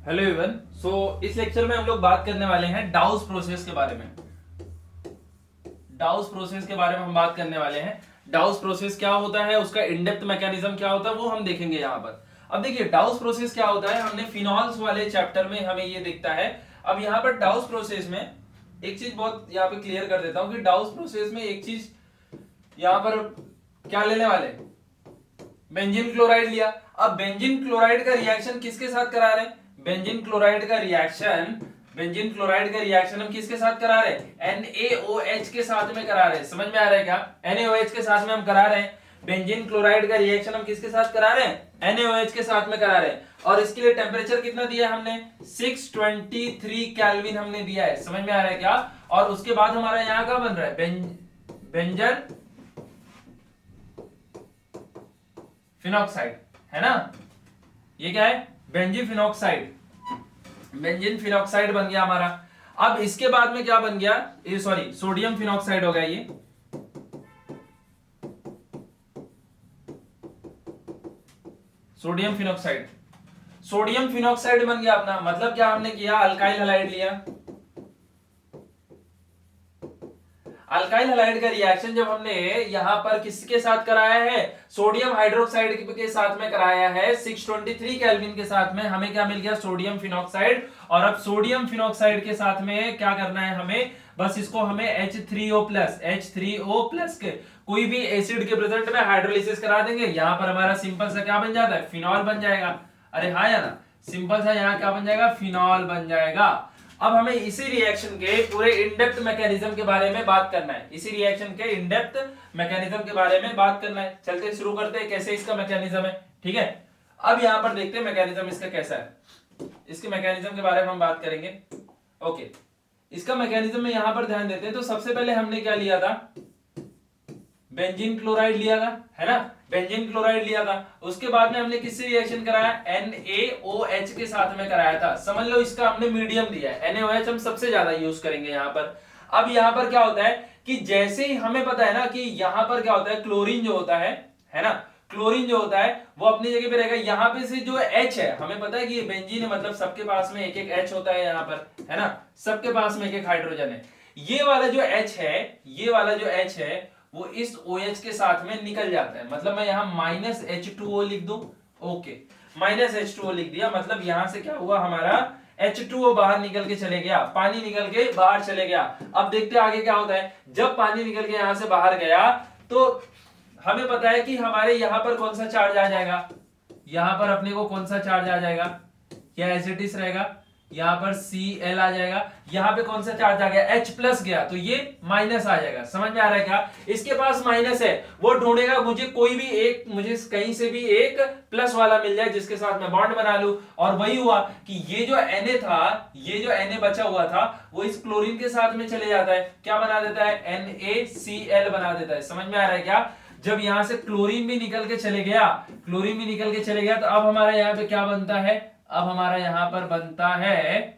Hello everyone. इस lecture में हम लोग बात करने वाले हैं डाउस प्रोसेस के बारे में। डाउस प्रोसेस के बारे में हम बात करने वाले हैं। डाउस प्रोसेस क्या होता है, उसका इनडेप्थ मैकेनिज्म क्या होता है, वो हम देखेंगे यहाँ पर। अब देखिए डाउस प्रोसेस क्या होता है, हमने फिनॉल्स वाले चैप्टर में हमें ये दिखता है। अब यहाँ पर डाउस प्रोसेस में एक चीज बहुत यहाँ पे क्लियर कर देता हूँ कि डाउस प्रोसेस में एक चीज यहाँ पर क्या लेने वाले, बेंजीन क्लोराइड लिया। अब बेंजीन क्लोराइड का रिएक्शन किसके साथ करा रहे हैं, बेंजीन क्लोराइड का रिएक्शन हम किसके साथ करा रहे हैं, NaOH के साथ में करा रहे हैं। समझ में आ रहा है क्या, NaOH के साथ में हम करा रहे हैं। बेंजीन क्लोराइड का रिएक्शन हम किसके साथ करा रहे हैं, NaOH के साथ में करा रहे हैं। और इसके लिए टेम्परेचर कितना दिया है हमने, 623 केल्विन हमने दिया है। समझ में आ रहा है क्या। और उसके बाद हमारा यहाँ क्या बन रहा है, बेंजन फिनॉक्साइड, है ना। ये क्या है, बेंजीन फिनॉक्साइड बन गया हमारा। अब इसके बाद में क्या बन गया, ये सॉरी सोडियम फिनॉक्साइड हो गया। ये सोडियम फिनॉक्साइड बन गया अपना। मतलब क्या हमने किया, अल्काइल हैलाइड लिया। अल्काइल हैलाइड का रिएक्शन जब हमने यहां पर किसके साथ कराया है, सोडियम हाइड्रोक्साइड के साथ में कराया है 623 केल्विन के साथ में, हमें क्या मिल गया, सोडियम फिनॉक्साइड। और अब सोडियम फिनॉक्साइड के साथ में क्या करना है हमें, बस इसको हमें H3O+ के कोई भी एसिड के प्रेजेंट में हाइड्रोलिसिस करा देंगे। यहां पर हमारा सिंपल सा क्या बन जाता है, फिनॉल बन जाएगा। अरे हाँ या ना, सिंपल सा यहाँ क्या बन जाएगा, फिनॉल बन जाएगा। अब हमें इसी रिएक्शन के पूरे इनडेप्थ मैकेनिज्म के बारे में बात करना है। इसी रिएक्शन के इनडेप्थ मैकेनिज्म के बारे में बात करना है। चलते शुरू करते हैं कैसे इसका मैकेनिज्म है, ठीक है। अब यहां पर देखते हैं मैकेनिज्म इसका कैसा है। इसके मैकेनिज्म के बारे में हम बात करेंगे। ओके, इसका मैकेनिज्म में यहां पर ध्यान देते हैं। तो सबसे पहले हमने क्या लिया था, बेंजीन क्लोराइड लिया था, है ना, बेंजीन क्लोराइड लिया था। उसके बाद में हमने किससे रिएक्शन कराया, NaOH के साथ में कराया था। समझ लो इसका हमने मीडियम दिया है, NaOH हम सबसे ज्यादा यूज करेंगे यहां पर। अब यहां पर क्या होता है कि जैसे ही हमें पता है ना कि यहां पर क्या होता है, क्लोरीन जो होता है ना, क्लोरीन जो होता है वो अपनी जगह पे रहेगा। यहां पे से जो H है, हमें पता है कि ये बेंजीन है, मतलब सबके पास में एक एक H होता है यहाँ पर, है ना, सबके पास में एक एक हाइड्रोजन है। ये वाला जो H है, ये वाला जो H है वो इस OH के साथ में निकल जाता है। मतलब मैं यहां -H2O लिख दूं। ओके, -H2O लिख दिया। मतलब यहां से क्या हुआ, हमारा H2O बाहर निकल के चले गया, पानी निकल के बाहर चले गया। अब देखते हैं आगे क्या होता है। जब पानी निकल के यहां से बाहर गया तो हमें पता है कि हमारे यहां पर कौन सा चार्ज आ जाएगा, यहां पर अपने को कौन सा चार्ज आ जाएगा, क्या एसिडिस रहेगा, यहां पर Cl आ जाएगा। यहां पे कौन सा चार्ज आ गया, H+ गया, तो ये माइनस आ जाएगा। समझ में आ रहा है क्या, इसके पास माइनस है, वो ढूंढेगा मुझे कोई भी एक, मुझे कहीं से भी एक प्लस वाला मिल जाए जिसके साथ मैं बॉन्ड बना लूं। और वही हुआ कि ये जो Na था, ये जो Na बचा हुआ था वो इस क्लोरीन के साथ में चले जाता है, क्या बना देता है, NaCl बना देता है। समझ में आ रहा है क्या। जब यहां से क्लोरीन भी निकल के चले गया, तो अब हमारा यहाँ पे क्या बनता है, अब हमारा यहां पर बनता है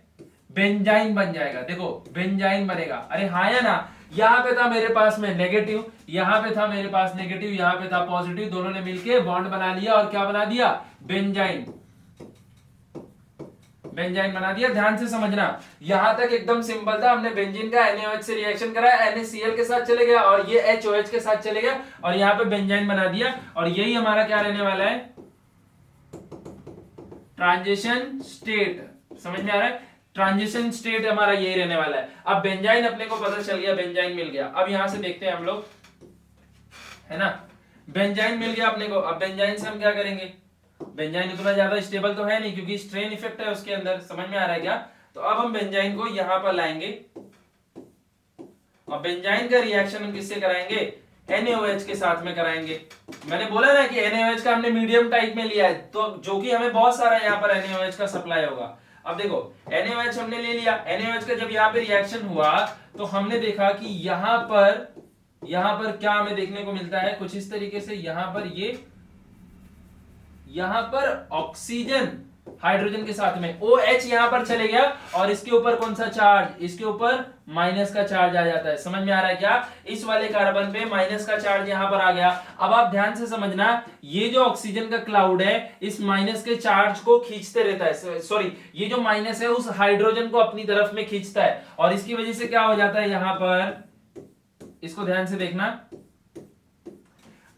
बेंजाइन बन जाएगा। देखो बेंजाइन बनेगा। अरे हाँ या ना, यहां पे था मेरे पास में नेगेटिव, यहां पे था मेरे पास नेगेटिव, यहां पे था पॉजिटिव, दोनों ने मिलके बॉन्ड बना लिया और क्या बना दिया, बेंजाइन बना दिया। ध्यान से समझना, यहां तक एकदम सिंपल था। हमने बेंजीन का NaOH से रिएक्शन कराया, NaCl के साथ चले गया और ये HOH के साथ चले गया और यहां पे बेंजाइन बना दिया। और यही हमारा क्या रहने वाला है, ट्रांजिशन स्टेट। समझ में आ रहा है, ट्रांजिशन स्टेट हमारा यही रहने वाला है। अब बेंजाइन अपने को पता चल गया, बेंजाइन मिल गया। अब यहां से देखते हैं हम लोग, है ना, बेंजाइन मिल गया अपने को। अब बेंजाइन से हम क्या करेंगे, बेंजाइन उतना ज्यादा स्टेबल तो है नहीं क्योंकि स्ट्रेन इफेक्ट है उसके अंदर। समझ में आ रहा है क्या। तो अब हम बेंजाइन को यहां पर लाएंगे और बेंजाइन का रिएक्शन हम किससे कराएंगे, NaOH के साथ में कराएंगे। मैंने बोला ना कि NaOH का हमने मीडियम टाइप में लिया है, तो जो कि हमें बहुत सारा यहाँ पर NaOH का सप्लाई होगा। अब देखो NaOH हमने ले लिया, NaOH का जब यहाँ पे रिएक्शन हुआ तो हमने देखा कि यहाँ पर क्या हमें देखने को मिलता है, कुछ इस तरीके से। यहाँ पर ऑक्सीजन हाइड्रोजन के साथ में OH यहां पर चले गया और इसके ऊपर कौन सा चार्ज, इसके ऊपर माइनस का चार्ज आ जाता है। समझ में आ रहा है क्या? इस वाले कार्बन पे माइनस का चार्ज यहां पर आ गया। अब आप ध्यान से समझना, ये जो ऑक्सीजन का क्लाउड है इस माइनस के चार्ज को खींचते रहता है, सॉरी ये जो माइनस है उस हाइड्रोजन को अपनी तरफ में खींचता है और इसकी वजह से क्या हो जाता है यहां पर, इसको ध्यान से देखना,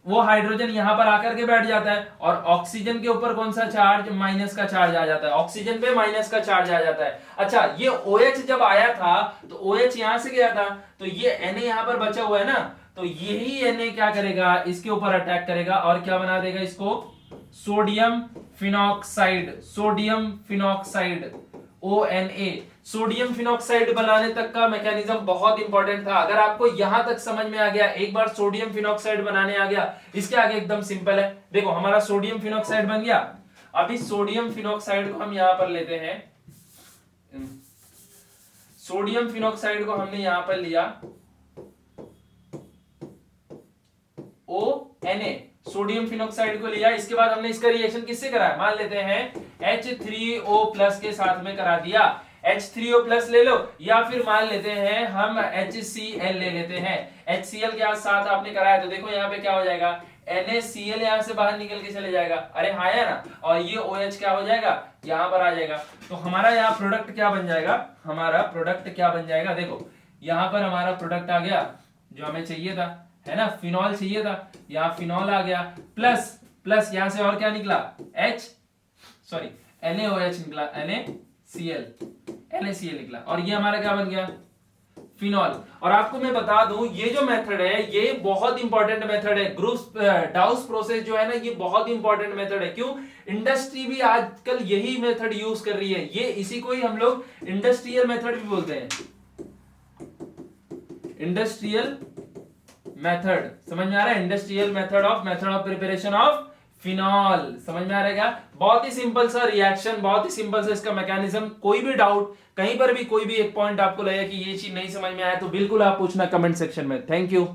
वो हाइड्रोजन यहां पर आकर के बैठ जाता है और ऑक्सीजन के ऊपर कौन सा चार्ज, माइनस का चार्ज आ जाता है, ऑक्सीजन पे माइनस का चार्ज आ जाता है। अच्छा, ये OH जब आया था तो OH यहां से गया था तो ये Na यहां पर बचा हुआ है ना, तो यही Na क्या करेगा, इसके ऊपर अटैक करेगा और क्या बना देगा इसको, sodium phenoxide, sodium phenoxide ONA। Sodium phenoxide बनाने तक का मैकेनिज्म बहुत इंपॉर्टेंट था। अगर आपको यहां तक समझ में आ गया, एक बार सोडियम फिनॉक्साइड बनाने आ गया, इसके आगे एकदम सिंपल है। देखो हमारा सोडियम फिनॉक्साइड बन गया। अभी सोडियम फिनॉक्साइड को हम यहां पर लेते हैं, सोडियम फिनॉक्साइड को हमने यहां पर लिया ONA, सोडियम फिनॉक्साइड को लिया। इसके बाद हमने इसका रिएक्शन किससे करा, मान लेते हैं H3O+ के साथ में करा दिया। H3O+ ले लो या फिर मान लेते हैं हम HCl ले लेते हैं। HCl के साथ आपने कराया तो देखो यहाँ पे क्या हो जाएगा, NaCl यहां से बाहर निकल के चले जाएगा, अरे हाँ है ना, और ये OH क्या हो जाएगा, यहां पर आ जाएगा। तो हमारा यहाँ प्रोडक्ट क्या बन जाएगा, हमारा प्रोडक्ट क्या बन जाएगा, देखो यहां पर हमारा प्रोडक्ट आ गया जो हमें चाहिए था, है ना, फिनॉल चाहिए था, यहाँ फिनॉल आ गया, प्लस प्लस यहां से और क्या निकला, NaOH निकला, NaCl निकला और ये हमारा क्या बन गया, फिनॉल। और आपको मैं बता दूं ये जो मेथड है ये बहुत इंपॉर्टेंट मेथड है, डाउस प्रोसेस जो है ना ये बहुत इंपॉर्टेंट मेथड है। क्यों, इंडस्ट्री भी आजकल यही मेथड यूज कर रही है, ये इसी को ही हम लोग इंडस्ट्रियल मेथड भी बोलते हैं, इंडस्ट्रियल मेथड। समझ में आ रहा है, industrial method of preparation of phenol. समझ में आ रहेगा, बहुत ही सिंपल सा रिएक्शन, बहुत ही सिंपल सा इसका मैकेनिज्म। कोई भी डाउट कहीं पर भी कोई भी एक पॉइंट आपको लगे कि ये चीज नहीं समझ में आया तो बिल्कुल आप पूछना कमेंट सेक्शन में। Thank you.